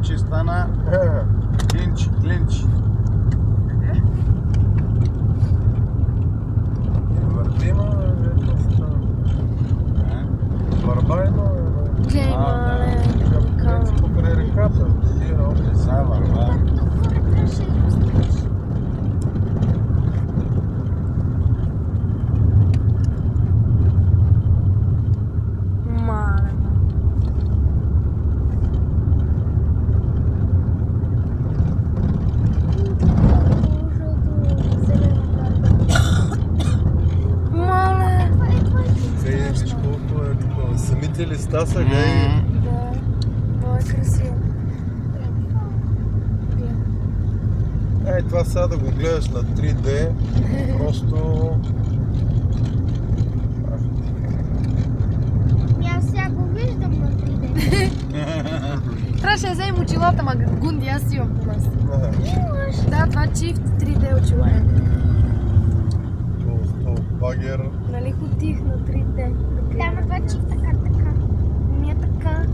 че стана клинч. Въртима, ето стана. Върбайно е. Глей, мале. Принцип покрай реката. Са върва. Мале. Мале. Гледай, виж колко е такова. Самите листа са, гледай. Да, много е красиво. Ей, това сега да го гледаш на 3D, просто... Аз сега го виждам на 3D. Трябваше да вземем очилата, ма гунди, аз имам по нас. Ага. Да, това чифт 3D очила е. То багер. Нали хотих на 3D? Да, ма това че така. Ми е така.